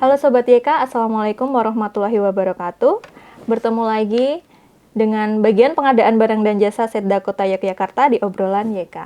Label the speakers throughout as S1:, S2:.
S1: Halo Sobat YK, Assalamualaikum warahmatullahi wabarakatuh. Bertemu lagi dengan bagian pengadaan barang dan jasa Setda Kota Yogyakarta di obrolan YK.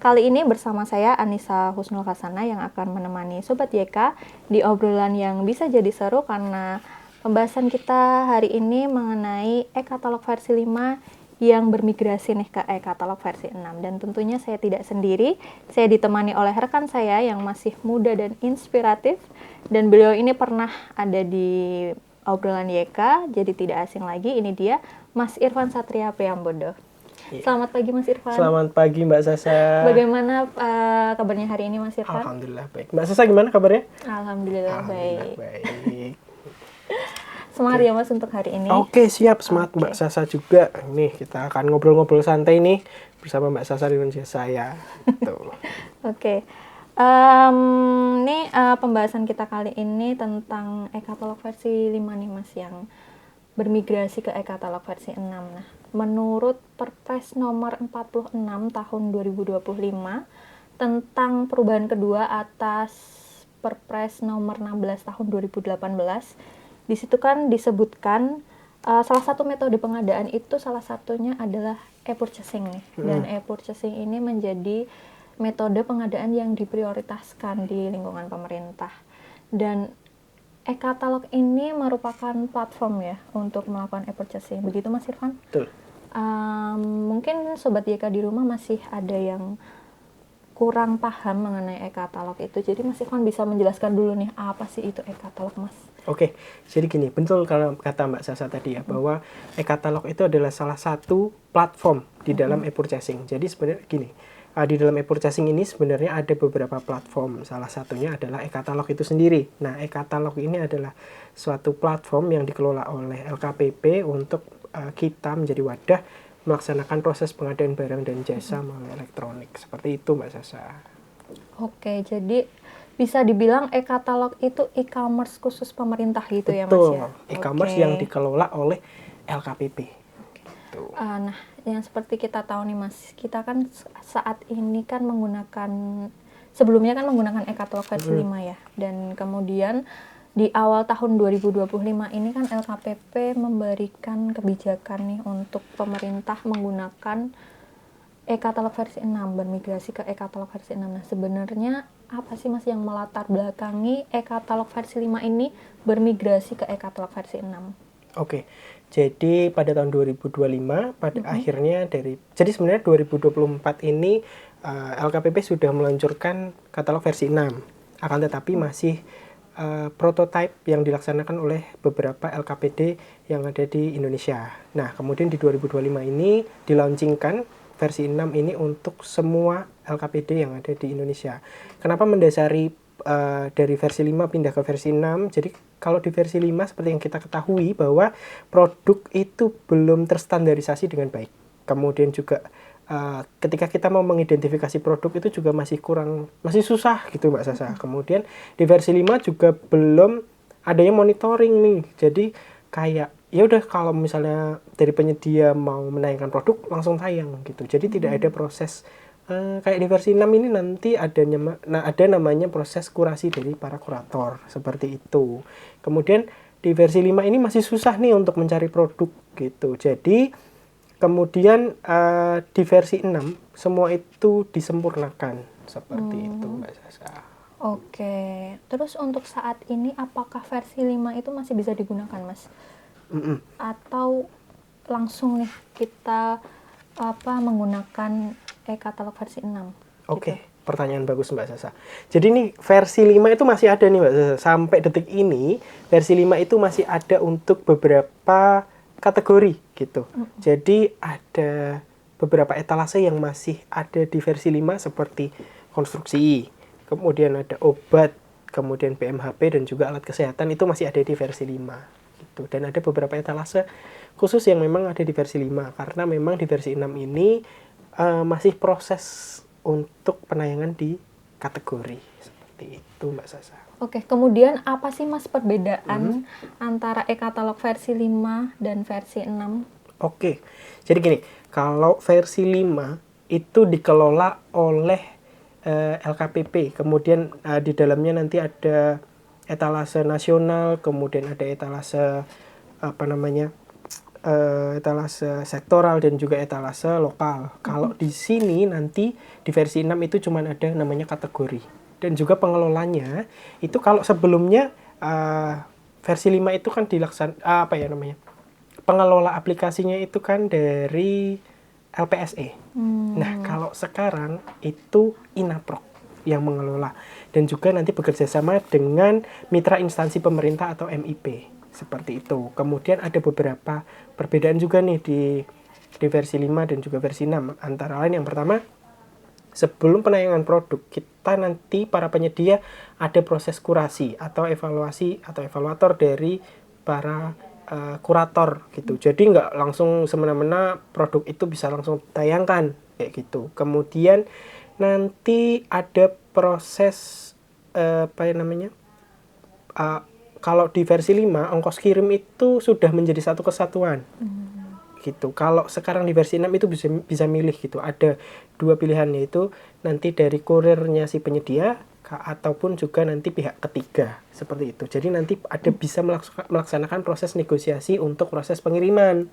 S1: Kali ini bersama saya Anissa Husnul Hasana yang akan menemani Sobat YK di obrolan yang bisa jadi seru karena pembahasan kita hari ini mengenai e-katalog versi 5 yang bermigrasi nih ke e-katalog versi 6. Dan tentunya saya tidak sendiri, saya ditemani oleh rekan saya yang masih muda dan inspiratif. Dan beliau ini pernah ada di obrolan YK, jadi tidak asing lagi. Ini dia Mas Irfan Satria Priambodo.
S2: Iya.
S1: Selamat pagi Mas Irfan.
S2: Selamat pagi Mbak Sasa.
S1: Bagaimana kabarnya hari ini Mas Irfan?
S2: Alhamdulillah baik. Mbak Sasa gimana kabarnya?
S1: Alhamdulillah baik.
S2: Baik.
S1: Semangat ya Mas untuk hari ini.
S2: Oke, siap. Semangat Mbak Sasa juga. Nih, kita akan ngobrol-ngobrol santai nih bersama Mbak Sasa dan saya. Tuh.
S1: Oke. Ini pembahasan kita kali ini tentang e-katalog versi 5 nih Mas, yang bermigrasi ke e-katalog versi 6. Nah, menurut Perpres nomor 46 tahun 2025 tentang perubahan kedua atas Perpres nomor 16 tahun 2018, di situ kan disebutkan salah satu metode pengadaan itu salah satunya adalah e-purchasing nih. Dan e-purchasing ini menjadi metode pengadaan yang diprioritaskan di lingkungan pemerintah. Dan e-katalog ini merupakan platform ya untuk melakukan e-purchasing. Begitu Mas Irfan?
S2: Betul.
S1: Mungkin Sobat YK di rumah masih ada yang kurang paham mengenai e-katalog itu. Jadi Mas Irfan bisa menjelaskan dulu nih, apa sih itu e-katalog Mas?
S2: Oke, jadi gini, betul kalau kata Mbak Sasa tadi ya, bahwa e-katalog itu adalah salah satu platform di dalam e-purchasing. Jadi sebenarnya gini, di dalam e-purchasing ini sebenarnya ada beberapa platform. Salah satunya adalah e-katalog itu sendiri. Nah, e-katalog ini adalah suatu platform yang dikelola oleh LKPP untuk kita menjadi wadah melaksanakan proses pengadaan barang dan jasa melalui elektronik. Seperti itu, Mbak Sasa.
S1: Oke, jadi bisa dibilang e-katalog itu e-commerce khusus pemerintah gitu.
S2: Betul,
S1: ya Mas ya?
S2: e-commerce yang dikelola oleh LKPP. Gitu.
S1: Nah, yang seperti kita tahu nih Mas, kita kan saat ini kan menggunakan, sebelumnya kan menggunakan e-katalog versi 5 ya. Dan kemudian di awal tahun 2025 ini kan LKPP memberikan kebijakan nih untuk pemerintah menggunakan e-katalog versi 6, bermigrasi ke e-katalog versi 6. Nah, sebenarnya apa sih Mas yang melatar belakangi e-katalog versi 5 ini bermigrasi ke e-katalog versi 6?
S2: Oke, jadi pada tahun 2025 pada akhirnya jadi sebenarnya 2024 ini LKPP sudah meluncurkan katalog versi 6. Akan tetapi masih prototipe yang dilaksanakan oleh beberapa LKPD yang ada di Indonesia. Nah, kemudian di 2025 ini dilaunchingkan versi 6 ini untuk semua LKPD yang ada di Indonesia. Kenapa mendasari dari versi 5 pindah ke versi 6? Jadi kalau di versi 5 seperti yang kita ketahui bahwa produk itu belum terstandarisasi dengan baik. Kemudian juga ketika kita mau mengidentifikasi produk itu juga masih susah gitu Mbak Sasa. Kemudian di versi 5 juga belum adanya monitoring nih. Jadi kayak ya udah kalau misalnya dari penyedia mau menayangkan produk langsung tayang gitu. Jadi tidak ada proses kayak di versi 6 ini nanti ada namanya proses kurasi dari para kurator seperti itu. Kemudian di versi 5 ini masih susah nih untuk mencari produk gitu. Jadi kemudian di versi 6 semua itu disempurnakan seperti itu Mbak Sasa.
S1: Oke, terus untuk saat ini apakah versi 5 itu masih bisa digunakan Mas? Atau langsung nih kita menggunakan e-katalog versi 6?
S2: Oke, pertanyaan bagus Mbak Sasa. Jadi nih versi 5 itu masih ada nih Mbak Sasa. Sampai detik ini versi 5 itu masih ada untuk beberapa kategori gitu. Jadi ada beberapa etalase yang masih ada di versi 5 seperti konstruksi, kemudian ada obat, kemudian PMHP dan juga alat kesehatan itu masih ada di versi 5. Gitu. Dan ada beberapa etalase khusus yang memang ada di versi 5 karena memang di versi 6 ini masih proses untuk penayangan di kategori seperti itu Mbak Sasa.
S1: Oke, kemudian apa sih Mas perbedaan antara e-katalog versi 5 dan versi 6?
S2: Oke, jadi gini, kalau versi 5 itu dikelola oleh LKPP, kemudian di dalamnya nanti ada etalase nasional, kemudian ada etalase etalase sektoral dan juga etalase lokal. Kalau di sini nanti di versi 6 itu cuma ada namanya kategori. Dan juga pengelolanya itu kalau sebelumnya versi 5 itu kan pengelola aplikasinya itu kan dari LPSE. Nah, kalau sekarang itu Inaprok yang mengelola dan juga nanti bekerja sama dengan mitra instansi pemerintah atau MIP. Seperti itu. Kemudian ada beberapa perbedaan juga nih di versi 5 dan juga versi 6. Antara lain yang pertama, sebelum penayangan produk, kita nanti para penyedia ada proses kurasi atau evaluasi atau evaluator dari para kurator gitu. Jadi nggak langsung semena-mena produk itu bisa langsung tayangkan kayak gitu. Kemudian nanti ada proses kalau di versi 5 ongkos kirim itu sudah menjadi satu kesatuan. Gitu. Kalau sekarang di versi 6 itu bisa milih gitu. Ada dua pilihan, yaitu nanti dari kurirnya si penyedia ataupun juga nanti pihak ketiga, seperti itu. Jadi nanti ada bisa melaksanakan proses negosiasi untuk proses pengiriman.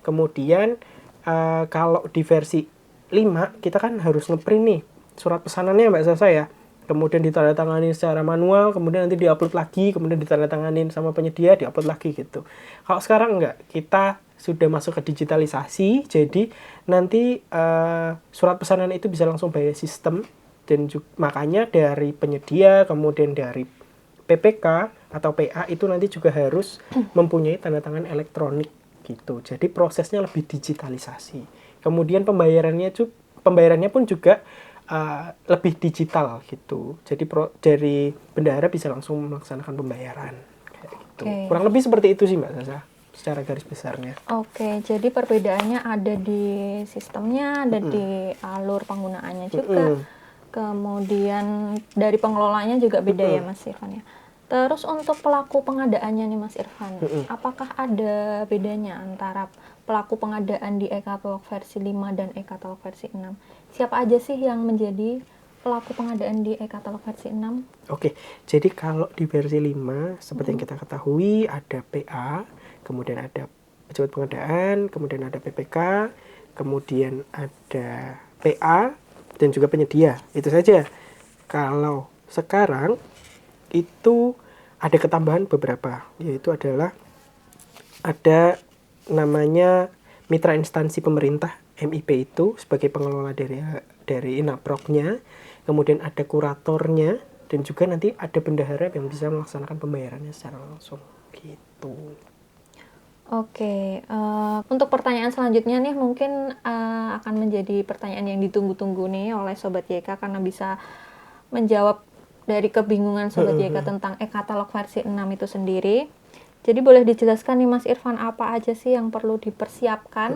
S2: Kemudian kalau di versi 5 kita kan harus ngeprint nih surat pesanannya Mbak Sasa ya. Kemudian ditandatangani secara manual, kemudian nanti diupload lagi, kemudian ditandatangani sama penyedia, diupload lagi gitu. Kalau sekarang enggak, kita sudah masuk ke digitalisasi, jadi nanti surat pesanan itu bisa langsung by sistem, dan makanya dari penyedia, kemudian dari PPK atau PA itu nanti juga harus mempunyai tanda tangan elektronik gitu. Jadi prosesnya lebih digitalisasi. Kemudian pembayarannya pun juga lebih digital gitu. Jadi dari bendahara bisa langsung melaksanakan pembayaran kayak gitu. Kurang lebih seperti itu sih Mbak Sasa secara garis besarnya.
S1: Oke, jadi perbedaannya ada di sistemnya, ada di alur penggunaannya juga. Kemudian dari pengelolanya juga beda ya Mas Irfan ya. Terus untuk pelaku pengadaannya nih Mas Irfan, apakah ada bedanya antara pelaku pengadaan di e-katalog versi 5 dan e-katalog versi 6? Siapa aja sih yang menjadi pelaku pengadaan di e-katalog versi 6?
S2: Oke, jadi kalau di versi 5 seperti yang kita ketahui ada PA, kemudian ada pejabat pengadaan, kemudian ada PPK, kemudian ada PA dan juga penyedia. Itu saja. Kalau sekarang itu ada ketambahan beberapa, yaitu adalah ada namanya mitra instansi pemerintah MIP itu sebagai pengelola dari Inaproknya, kemudian ada kuratornya, dan juga nanti ada bendahara yang bisa melaksanakan pembayarannya secara langsung gitu.
S1: Oke, untuk pertanyaan selanjutnya nih mungkin akan menjadi pertanyaan yang ditunggu-tunggu nih oleh Sobat YK karena bisa menjawab dari kebingungan Sobat YK tentang e-katalog versi 6 itu sendiri. Jadi boleh dijelaskan nih Mas Irfan apa aja sih yang perlu dipersiapkan,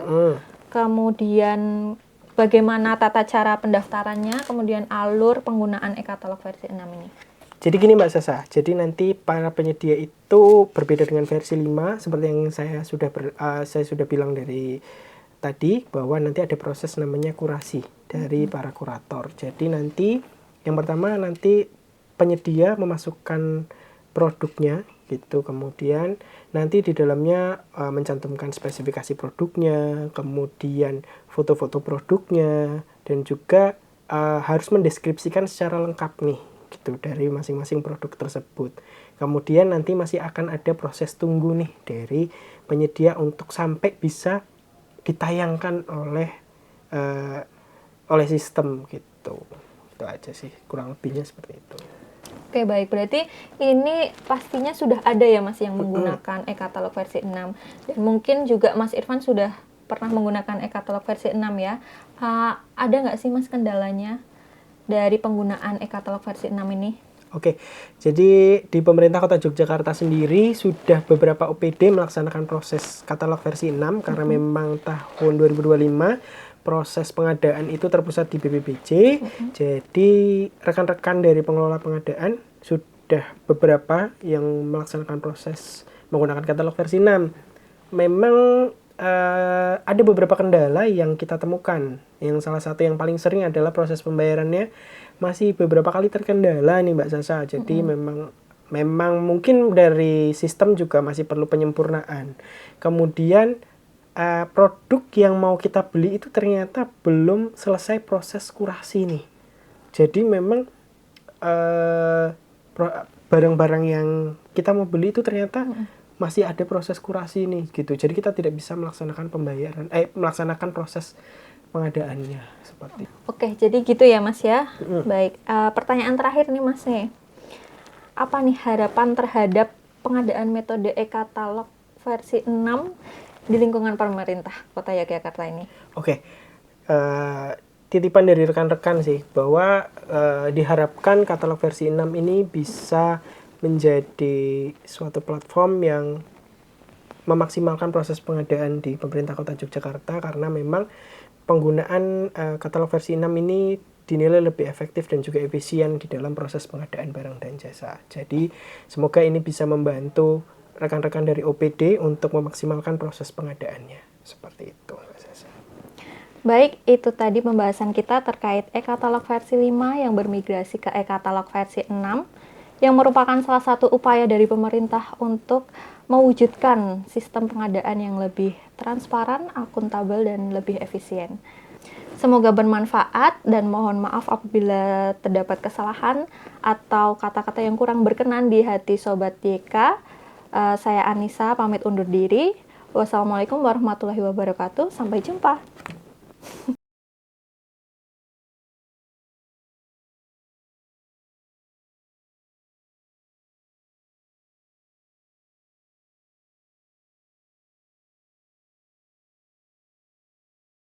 S1: kemudian bagaimana tata cara pendaftarannya, kemudian alur penggunaan e-katalog versi 6 ini.
S2: Jadi gini Mbak Sasa, jadi nanti para penyedia itu berbeda dengan versi 5 seperti yang saya sudah bilang dari tadi, bahwa nanti ada proses namanya kurasi dari para kurator. Jadi nanti yang pertama nanti penyedia memasukkan produknya gitu, kemudian nanti di dalamnya mencantumkan spesifikasi produknya, kemudian foto-foto produknya, dan juga harus mendeskripsikan secara lengkap nih gitu dari masing-masing produk tersebut. Kemudian nanti masih akan ada proses tunggu nih dari penyedia untuk sampai bisa ditayangkan oleh sistem gitu. Itu aja sih, kurang lebihnya seperti itu.
S1: Oke, baik. Berarti ini pastinya sudah ada ya Mas yang menggunakan e-katalog versi 6. Dan mungkin juga Mas Irfan sudah pernah menggunakan e-katalog versi 6 ya. Ada nggak sih Mas kendalanya dari penggunaan e-katalog versi 6 ini?
S2: Oke, jadi di pemerintah Kota Yogyakarta sendiri sudah beberapa OPD melaksanakan proses katalog versi 6 karena memang tahun 2025 proses pengadaan itu terpusat di BPBJ. Jadi rekan-rekan dari pengelola pengadaan sudah beberapa yang melaksanakan proses menggunakan katalog versi 6. Memang ada beberapa kendala yang kita temukan. Yang salah satu yang paling sering adalah proses pembayarannya masih beberapa kali terkendala nih Mbak Sasa. Jadi memang memang mungkin dari sistem juga masih perlu penyempurnaan. Kemudian produk yang mau kita beli itu ternyata belum selesai proses kurasi nih. Jadi memang barang-barang yang kita mau beli itu ternyata masih ada proses kurasi nih gitu. Jadi kita tidak bisa melaksanakan melaksanakan proses pengadaannya seperti.
S1: Oke, jadi gitu ya Mas ya. Baik, pertanyaan terakhir nih Mas nih. Apa nih harapan terhadap pengadaan metode e-katalog versi 6 di lingkungan pemerintah Kota Yogyakarta ini?
S2: Oke, titipan dari rekan-rekan sih bahwa diharapkan katalog versi 6 ini bisa menjadi suatu platform yang memaksimalkan proses pengadaan di pemerintah Kota Yogyakarta, karena memang penggunaan katalog versi 6 ini dinilai lebih efektif dan juga efisien di dalam proses pengadaan barang dan jasa. Jadi semoga ini bisa membantu rekan-rekan dari OPD untuk memaksimalkan proses pengadaannya. Seperti itu.
S1: Baik, itu tadi pembahasan kita terkait e-katalog versi 5 yang bermigrasi ke e-katalog versi 6, yang merupakan salah satu upaya dari pemerintah untuk mewujudkan sistem pengadaan yang lebih transparan, akuntabel, dan lebih efisien. Semoga bermanfaat dan mohon maaf apabila terdapat kesalahan atau kata-kata yang kurang berkenan di hati Sobat YK. Saya Anissa pamit undur diri. Wassalamualaikum warahmatullahi wabarakatuh. Sampai jumpa.